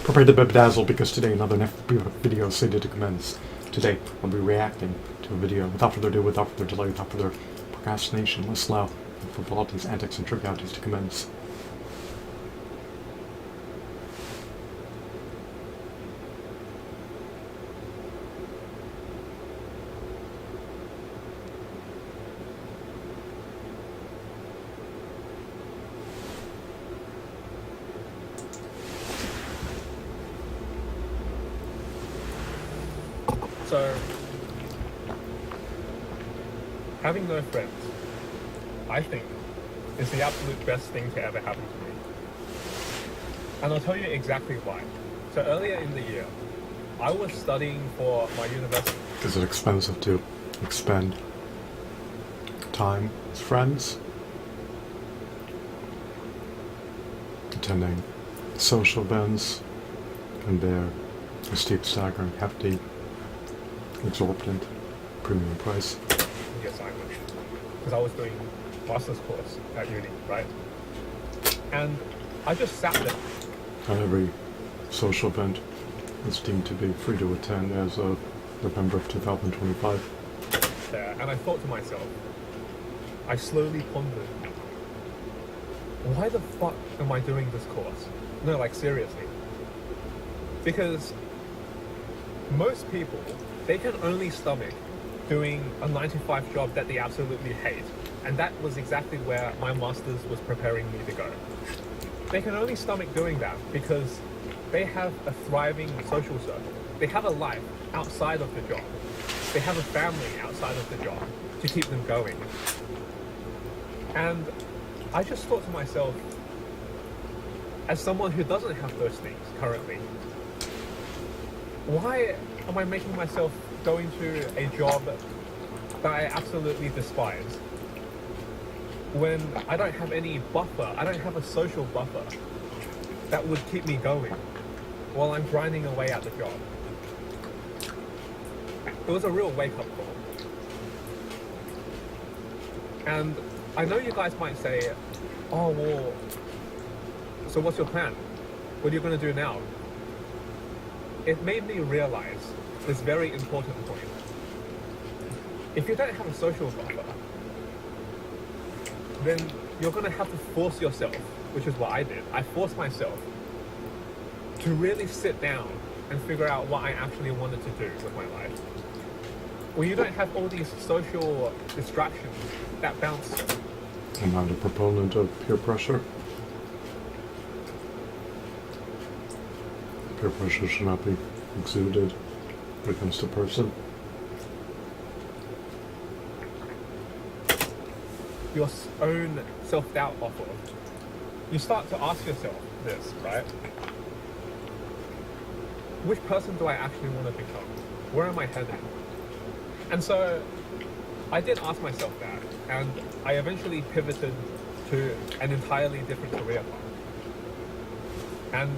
Prepare to be bedazzled because today another video is slated to commence. Today, I'll be reacting to a video. Without further ado, without further delay, without further procrastination, let's allow frivolities, antics, and trivialities to commence. So, having no friends, I think, is the absolute best thing to ever happen to me. And I'll tell you exactly why. So earlier in the year, I was studying for my university. Is it expensive to expend time with friends? Attending social events can bear a steep, staggering, hefty, exorbitant premium price. Yes, I wish. Because I was doing master's course at uni, right? And I just sat there. And every social event is deemed to be free to attend as of November of 2025. There, and I thought to myself, I slowly pondered, why the fuck am I doing this course? No, like seriously. Because most people, they can only stomach doing a 9-to-5 job that they absolutely hate. And that was exactly where my master's was preparing me to go. They can only stomach doing that because they have a thriving social circle. They have a life outside of the job. They have a family outside of the job to keep them going. And I just thought to myself, as someone who doesn't have those things currently, why am I making myself go into a job that I absolutely despise when I don't have any buffer? I don't have a social buffer that would keep me going while I'm grinding away at the job. It was a real wake-up call. And I know you guys might say, oh, well, so what's your plan? What are you going to do now? It made me realize this very important point. If you don't have a social buffer, then you're going to have to force yourself, which is what I did. I forced myself to really sit down and figure out what I actually wanted to do with my life. When you don't have all these social distractions that bounce. I'm not a proponent of peer pressure. Peer pressure should not be exuded against a person. Your own self-doubt off of. You start to ask yourself this, right? Which person do I actually want to become? Where am I heading? And so I did ask myself that, and I eventually pivoted to an entirely different career path. And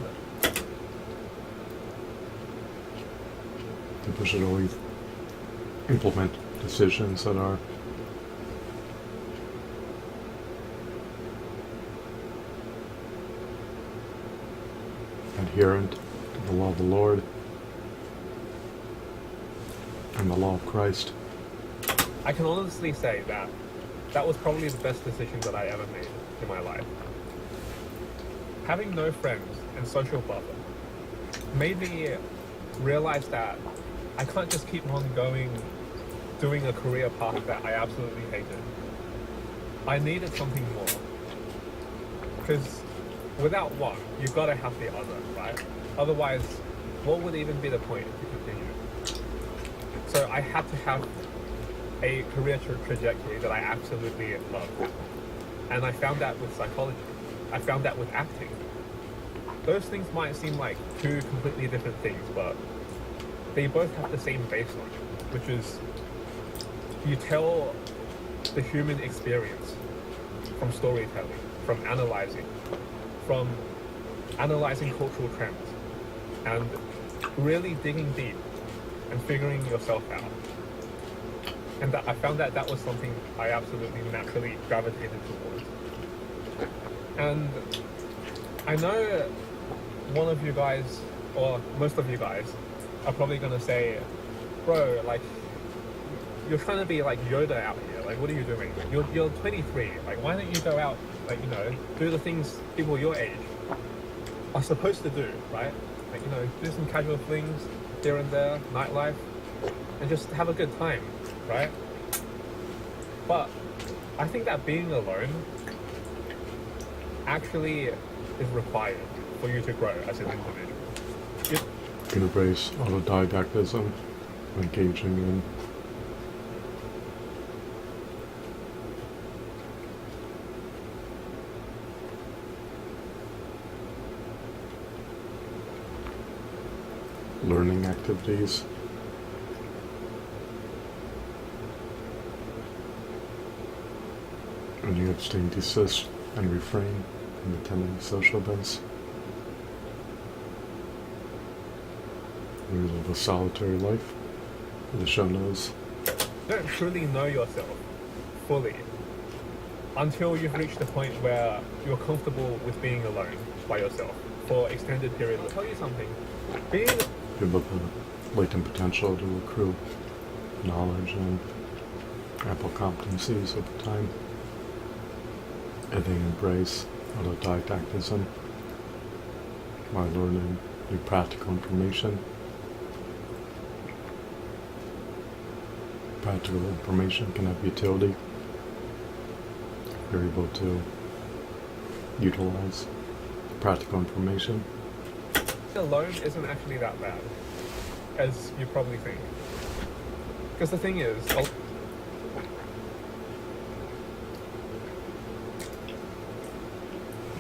People should always implement decisions that are adherent to the law of the Lord and the law of Christ. I can honestly say that that was probably the best decision that I ever made in my life. Having no friends and social buffer made me realize that I can't just keep on going, doing a career path that I absolutely hated. I needed something more. Because without one, you've got to have the other, right? Otherwise, what would even be the point to continue? So I had to have a career trajectory that I absolutely loved. And I found that with psychology. I found that with acting. Those things might seem like two completely different things, but they both have the same baseline, which is you tell the human experience from storytelling, from analyzing cultural trends, and really digging deep and figuring yourself out. And that I found that that was something I absolutely naturally gravitated towards. And I know one of you guys or most of you guys, are probably gonna say, bro, like, you're trying to be like Yoda out here. Like, what are you doing? You're 23. Like, why don't you go out, like, you know, do the things people your age are supposed to do, right? Like, you know, do some casual things here and there, nightlife, and just have a good time, right? But I think that being alone actually is required for you to grow as an individual. Can embrace autodidactism, engaging in learning activities, and you abstain, desist, and refrain from attending social events. You live a solitary life. The show knows. You don't truly know yourself fully until you've reached the point where you're comfortable with being alone by yourself for extended periods. I'll tell you something. Being You have a latent potential to accrue knowledge and ample competencies over time. And they embrace autodidactism by learning new practical information. Practical information can have utility. You're able to utilize practical information. alone isn't actually that bad, as you probably think. Because the thing is,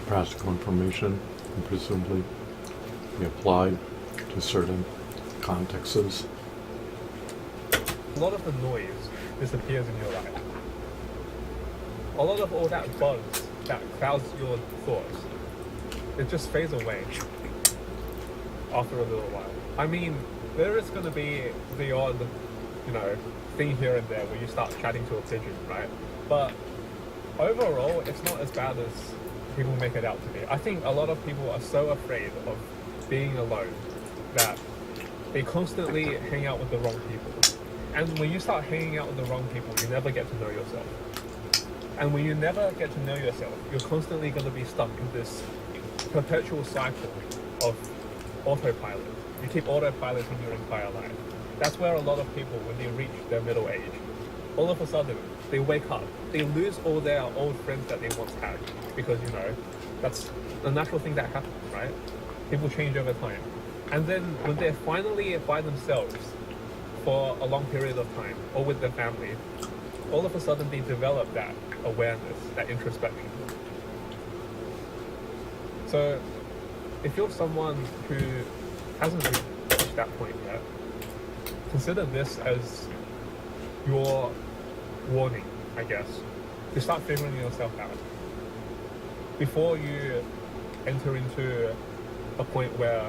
Practical information can presumably be applied to certain contexts. a lot of the noise disappears in your life. A lot of all that buzz that clouds your thoughts, it just fades away after a little while. I mean, there is going to be the odd, you know, thing here and there where you start chatting to a pigeon, right? But overall, it's not as bad as people make it out to be. I think a lot of people are so afraid of being alone that they constantly hang out with the wrong people. And when you start hanging out with the wrong people, you never get to know yourself. And when you never get to know yourself, you're constantly going to be stuck in this perpetual cycle of autopilot. You keep autopiloting your entire life. That's where a lot of people, when they reach their middle age, all of a sudden, they wake up. They lose all their old friends that they once had. Because, you know, that's the natural thing that happens, right? People change over time. And then when they're finally by themselves for a long period of time, or with their family, all of a sudden they develop that awareness, that introspection. So if you're someone who hasn't reached that point yet, consider this as your warning, I guess, to start figuring yourself out before you enter into a point where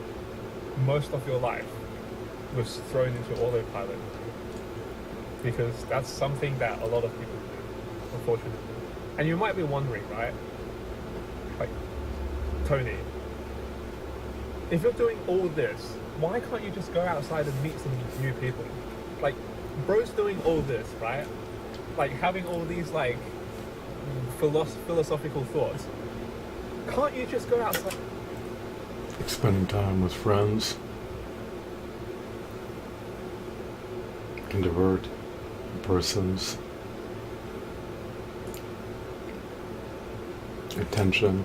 most of your life was thrown into autopilot. Because that's something that a lot of people do, unfortunately. And you might be wondering, right? Like, Tony, if you're doing all this, why can't you just go outside and meet some new people? Like, bro's doing all this, right? Like, having all these, like, philosophical thoughts. Can't you just go outside? Spending time with friends can divert a person's attention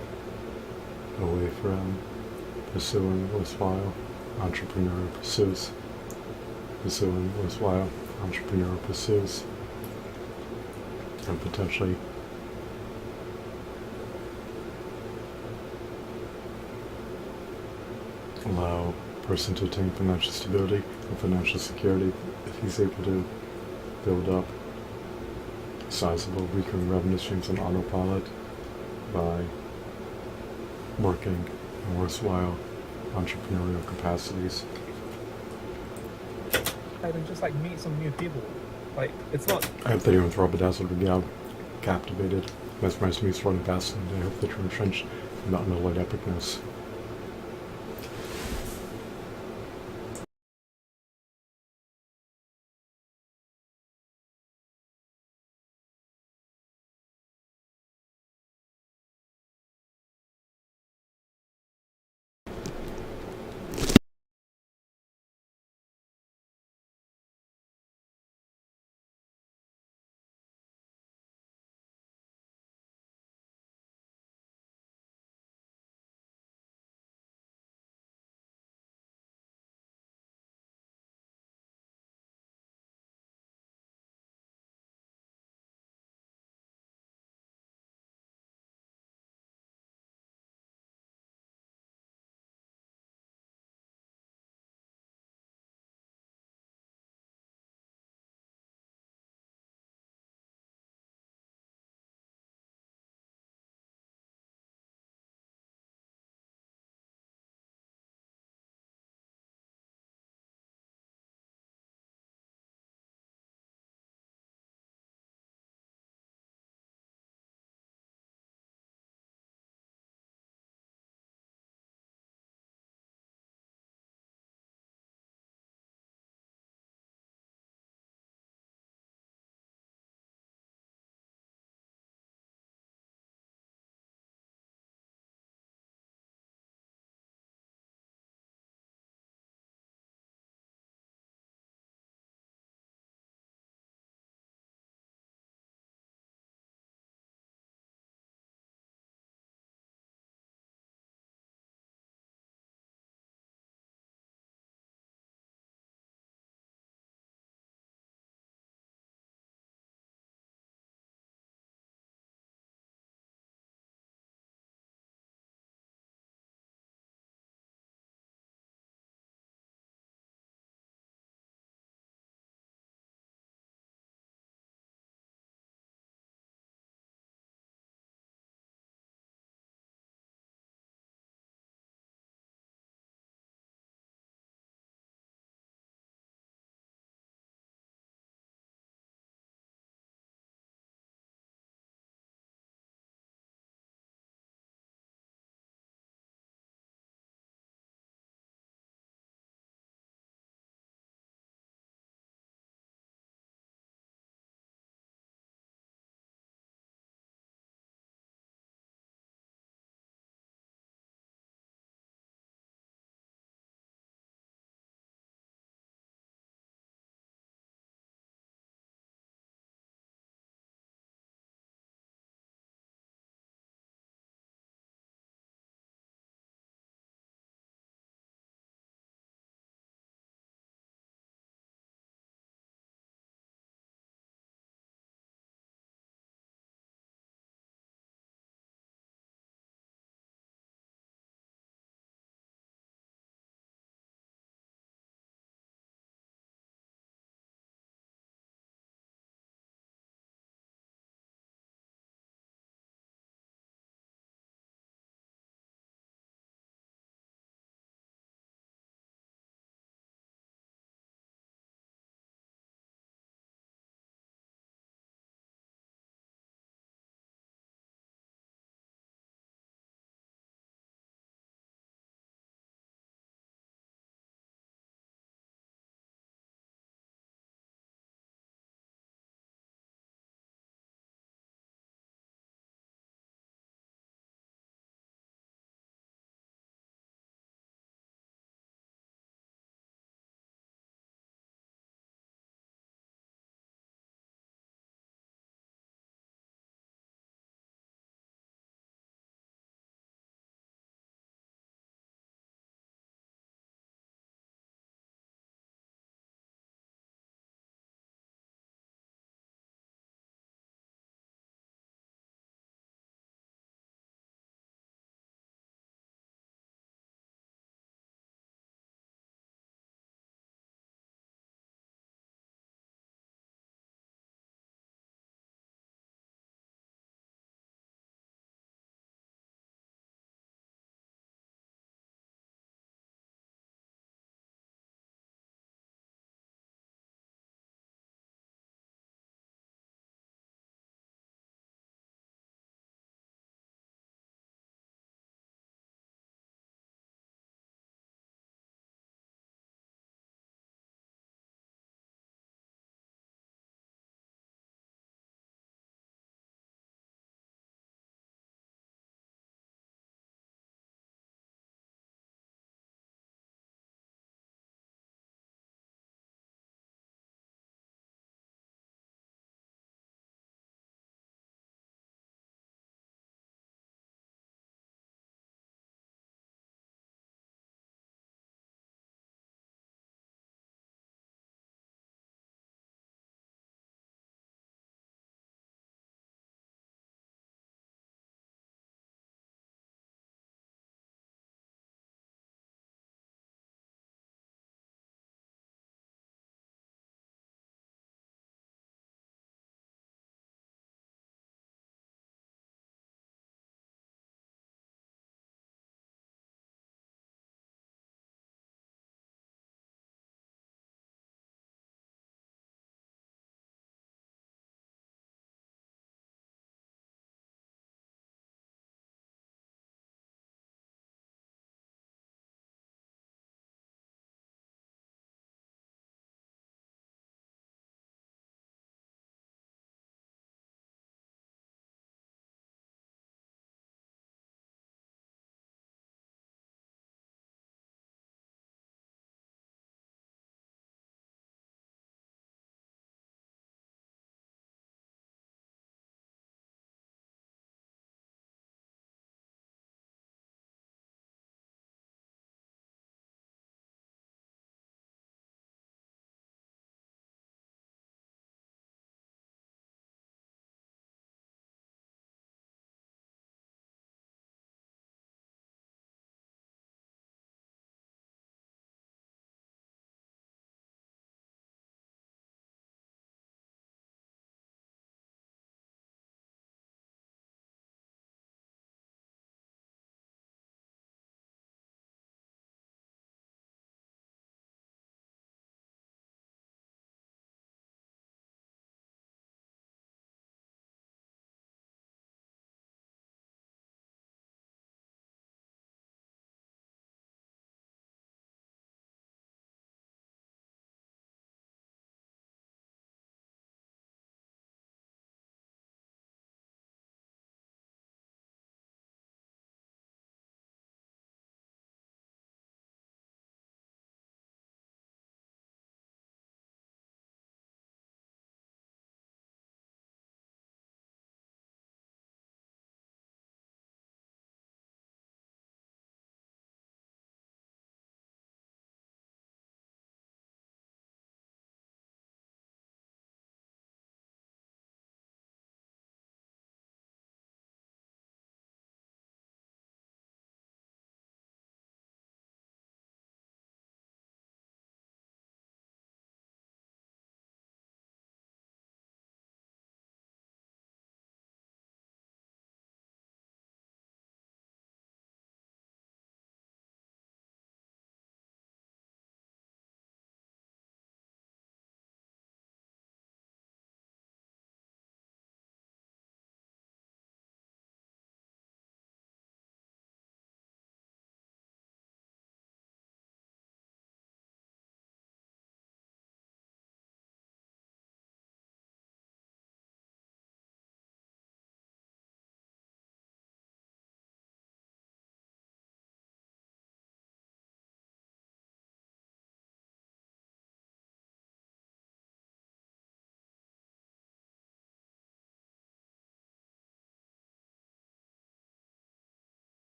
away from pursuing worthwhile entrepreneurial pursuits, and potentially allow a person to attain financial stability and financial security if he's able to build up sizable recurring revenue streams on autopilot by working in worthwhile entrepreneurial capacities. And just like meet some new people. Like, it's not. I hope that you're enthralled, beguiled, captivated, mesmerized, amused, running, fascinated. I hope that you're entrenched in that middle light epicness.